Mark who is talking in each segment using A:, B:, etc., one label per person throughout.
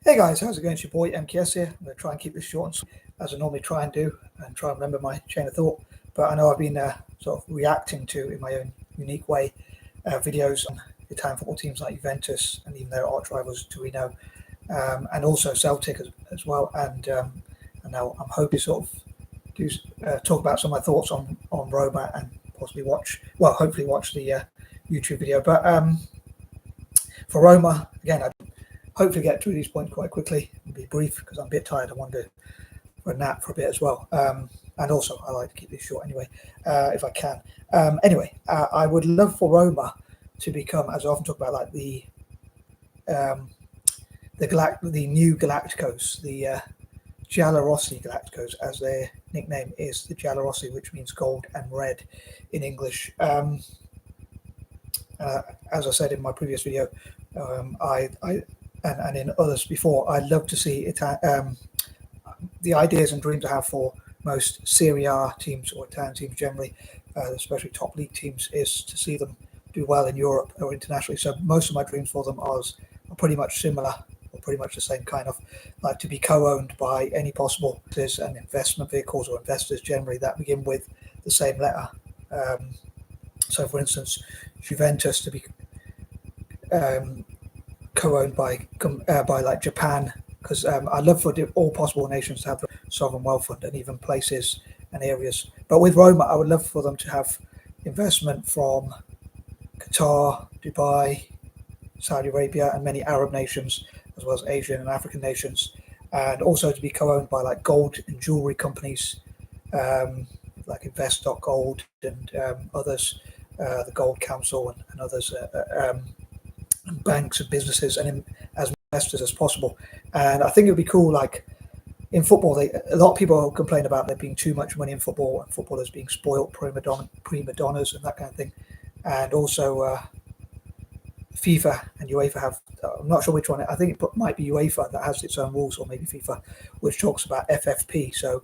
A: Hey guys, how's it going? It's your boy MKS here. I'm going to try and keep this short and sweet, as I normally try and do, and try and remember my chain of thought. But I know I've been sort of reacting to, in my own unique way, videos on Italian football teams like Juventus and even their arch rivals Torino, and also Celtic as well. And now I'm hoping to sort of do talk about some of my thoughts on Roma and possibly hopefully watch the YouTube video. But for Roma, again, I hopefully get through these points quite quickly and be brief because I'm a bit tired. I want to for a nap for a bit as well. And also, I like to keep this short anyway, if I can. I would love for Roma to become, as I often talk about, like the new Galacticos, the Giallorossi Galacticos, as their nickname is, the Giallorossi, which means gold and red in English. As I said in my previous video, and in others before, I'd love to see it. The ideas and dreams I have for most Serie A teams or Italian teams generally, especially top league teams, is to see them do well in Europe or internationally. So most of my dreams for them are pretty much similar, or pretty much the same kind of, like to be co-owned by any possible and investment vehicles or investors generally that begin with the same letter. So, for instance, Juventus to be co-owned by like Japan, because I'd love for all possible nations to have the sovereign wealth fund and even places and areas. But with Roma, I would love for them to have investment from Qatar, Dubai, Saudi Arabia, and many Arab nations, as well as Asian and African nations, and also to be co-owned by like gold and jewelry companies, like Invest.Gold and others, the Gold Council and others. Banks and businesses and as investors as possible. And I think it would be cool, like in football, a lot of people complain about there being too much money in football and footballers being spoiled, prima donnas and that kind of thing. And also FIFA and UEFA have, I'm not sure which one, I think it might be UEFA that has its own rules, or maybe FIFA, which talks about FFP, so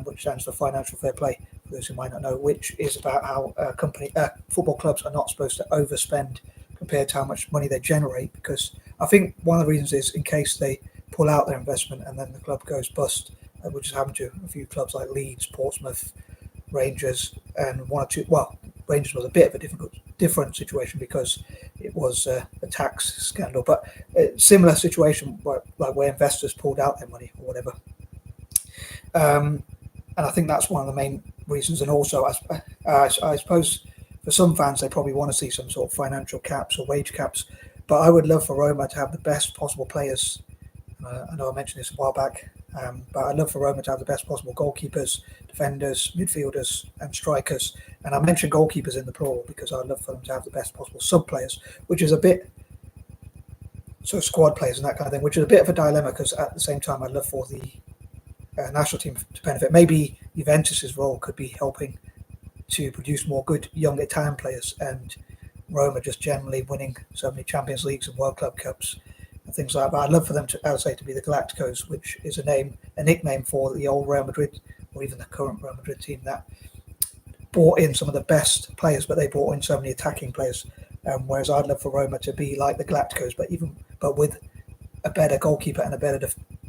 A: which stands for Financial Fair Play, for those who might not know, which is about how football clubs are not supposed to overspend compared to how much money they generate, because I think one of the reasons is in case they pull out their investment and then the club goes bust, which has happened to a few clubs like Leeds, Portsmouth, Rangers, and one or two. Well, Rangers was a bit of a different situation because it was a tax scandal, but a similar situation where investors pulled out their money or whatever. And I think that's one of the main reasons. And also, I suppose, for some fans, they probably want to see some sort of financial caps or wage caps, but I would love for Roma to have the best possible players. I know I mentioned this a while back, but I'd love for Roma to have the best possible goalkeepers, defenders, midfielders, and strikers. And I mentioned goalkeepers in the plural because I'd love for them to have the best possible sub-players, which is a bit, so squad players and that kind of thing, which is a bit of a dilemma because at the same time, I'd love for the national team to benefit. Maybe Juventus's role could be helping to produce more good young Italian players, and Roma just generally winning so many Champions Leagues and World Club Cups and things like that. But I'd love for them to, I would say, to be the Galacticos, which is a nickname for the old Real Madrid, or even the current Real Madrid team that brought in some of the best players, but they brought in so many attacking players. Whereas I'd love for Roma to be like the Galacticos, but with a better goalkeeper and a better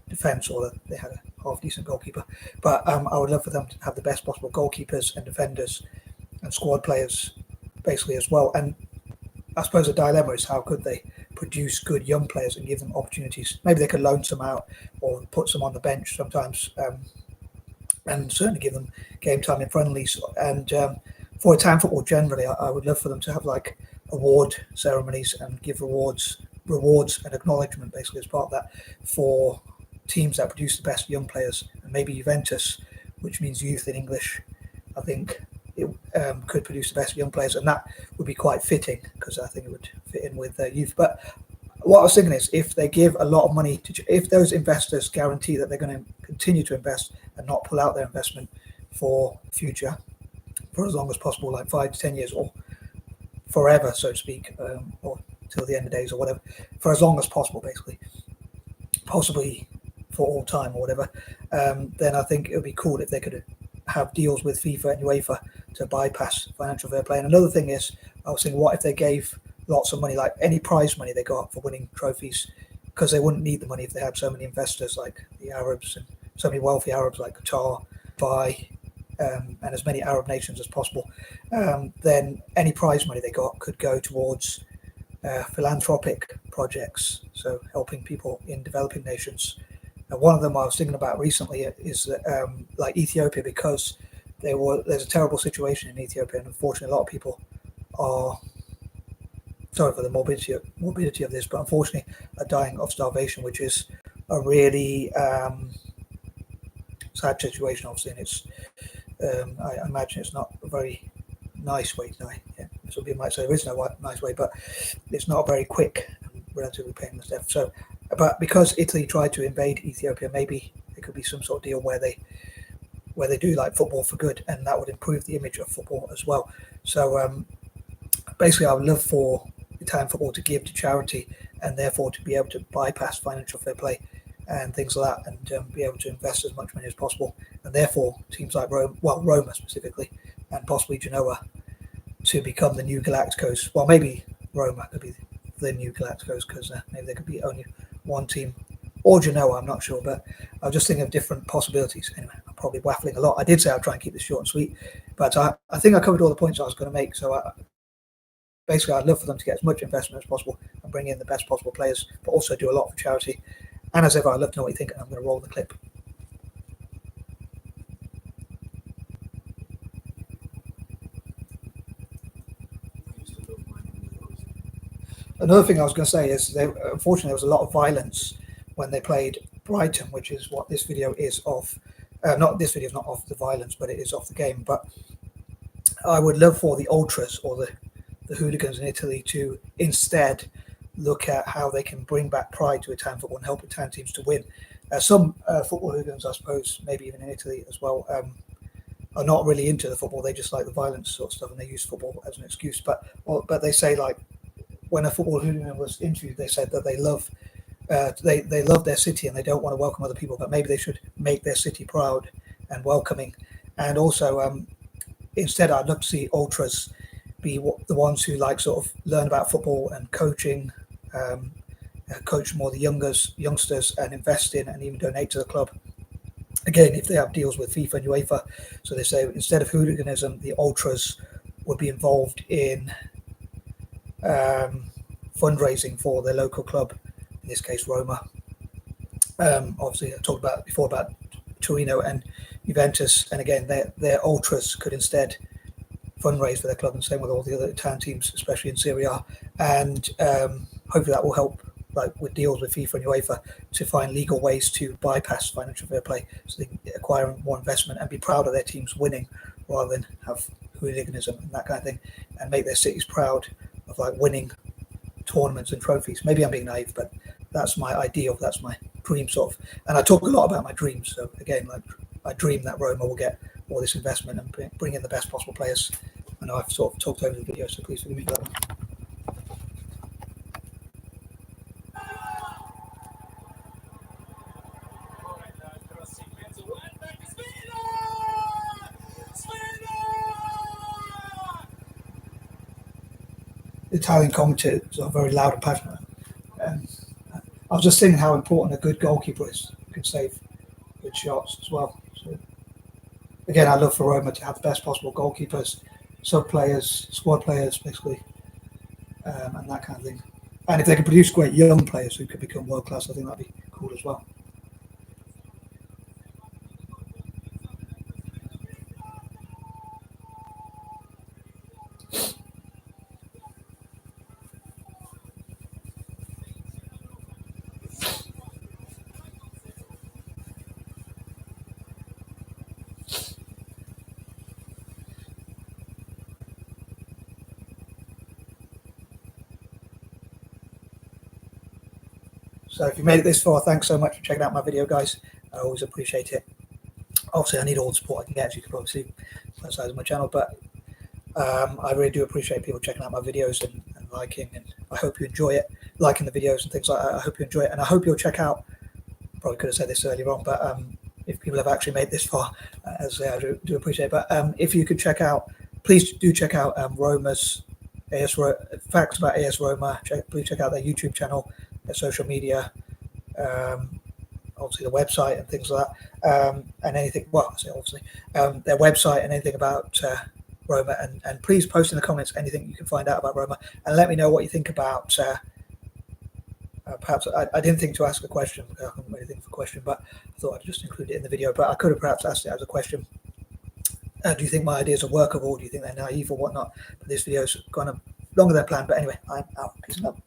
A: defense, or they had a half-decent goalkeeper. But I would love for them to have the best possible goalkeepers and defenders and squad players, basically, as well. And I suppose the dilemma is how could they produce good young players and give them opportunities? Maybe they could loan some out or put some on the bench sometimes, and certainly give them game time in friendlies. And for Italian football generally, I would love for them to have like award ceremonies and give rewards and acknowledgement, basically, as part of that, for teams that produce the best young players. And maybe Juventus, which means youth in English, I think it could produce the best young players, and that would be quite fitting because I think it would fit in with youth. But what I was thinking is, if they give a lot of money if those investors guarantee that they're going to continue to invest and not pull out their investment for future, for as long as possible, like 5 to 10 years or forever, so to speak, or till the end of days or whatever, for as long as possible, basically, possibly for all time or whatever, then I think it would be cool if they could have deals with FIFA and UEFA to bypass financial fair play. And another thing is, I was thinking, what if they gave lots of money, like any prize money they got for winning trophies because they wouldn't need the money if they had so many investors like the Arabs and so many wealthy Arabs like Qatar, Dubai, and as many Arab nations as possible. Then any prize money they got could go towards philanthropic projects, so helping people in developing nations. And one of them I was thinking about recently is that, like Ethiopia, because there's a terrible situation in Ethiopia, and unfortunately a lot of people are, sorry for the morbidity of this, but unfortunately are dying of starvation, which is a really sad situation, obviously, and it's I imagine it's not a very nice way to die. Yeah, some people might say there is no nice way, but it's not a very quick and relatively painless death. So, but because Italy tried to invade Ethiopia, maybe there could be some sort of deal where they do like football for good, and that would improve the image of football as well. So basically, I would love for Italian football to give to charity, and therefore to be able to bypass financial fair play and things like that, and be able to invest as much money as possible, and therefore teams like Roma specifically, and possibly Genoa, to become the new Galacticos. Well, maybe Roma could be the new Galacticos, because maybe there could be only one team, or Genoa, I'm not sure, but I was just thinking of different possibilities. Anyway, I'm probably waffling a lot. I did say I'd try and keep this short and sweet, but I think I covered all the points I was going to make. So basically, I'd love for them to get as much investment as possible and bring in the best possible players, but also do a lot for charity. And as ever, I'd love to know what you think, and I'm going to roll the clip. Another thing I was going to say is, unfortunately, there was a lot of violence when they played Brighton, which is what this video is of. Not this video is not of the violence, but it is of the game. But I would love for the ultras or the hooligans in Italy to instead look at how they can bring back pride to Italian football and help Italian teams to win. Some football hooligans, I suppose, maybe even in Italy as well, are not really into the football. They just like the violence sort of stuff, and they use football as an excuse. But they say, like, when a football hooligan was interviewed, they said that they love their city and they don't want to welcome other people, but maybe they should make their city proud and welcoming. And also, instead, I'd love to see ultras be the ones who like sort of learn about football and coaching, coach more the youngsters, and invest in and even donate to the club. Again, if they have deals with FIFA and UEFA, so they say instead of hooliganism, the ultras would be involved in fundraising for their local club, in this case Roma. Obviously, I talked about before about Torino and Juventus, and again, their ultras could instead fundraise for their club, and same with all the other Italian teams, especially in Serie A. And hopefully that will help, like with deals with FIFA and UEFA, to find legal ways to bypass financial fair play, so they can acquire more investment and be proud of their teams winning, rather than have hooliganism and that kind of thing, and make their cities proud of like winning tournaments and trophies. Maybe I'm being naive, but that's my ideal, that's my dream sort of. And I talk a lot about my dreams. So again, like, I dream that Roma will get all this investment and bring in the best possible players. I know I've sort of talked over the video, so please forgive me for that one. Italian commentators are very loud and passionate. I was just thinking how important a good goalkeeper is, who can save good shots as well. So again, I love for Roma to have the best possible goalkeepers, sub players, squad players, basically, and that kind of thing. And if they can produce great young players who could become world class, I think that'd be cool as well. So if you made it this far, thanks so much for checking out my video, guys. I always appreciate it. Obviously, I need all the support I can get, as you can probably see from the size of my channel, but I really do appreciate people checking out my videos and liking, and I hope you enjoy it, liking the videos and things like that. I hope you enjoy it, and I hope you'll check out, probably could have said this earlier on, but if people have actually made this far, as I do appreciate it. But if you could check out, please do check out Roma's facts about AS Roma. Please check out their YouTube channel. their social media, obviously the website and things like that, and anything. Well, I say obviously their website and anything about Roma, and please post in the comments anything you can find out about Roma, and let me know what you think about. Perhaps I didn't think to ask a question. I couldn't really think of a question, but I thought I'd just include it in the video. But I could have perhaps asked it as a question. Do you think my ideas are workable? Do you think they're naive or whatnot? But this video's gone longer than planned. But anyway, I'm out. Peace and love.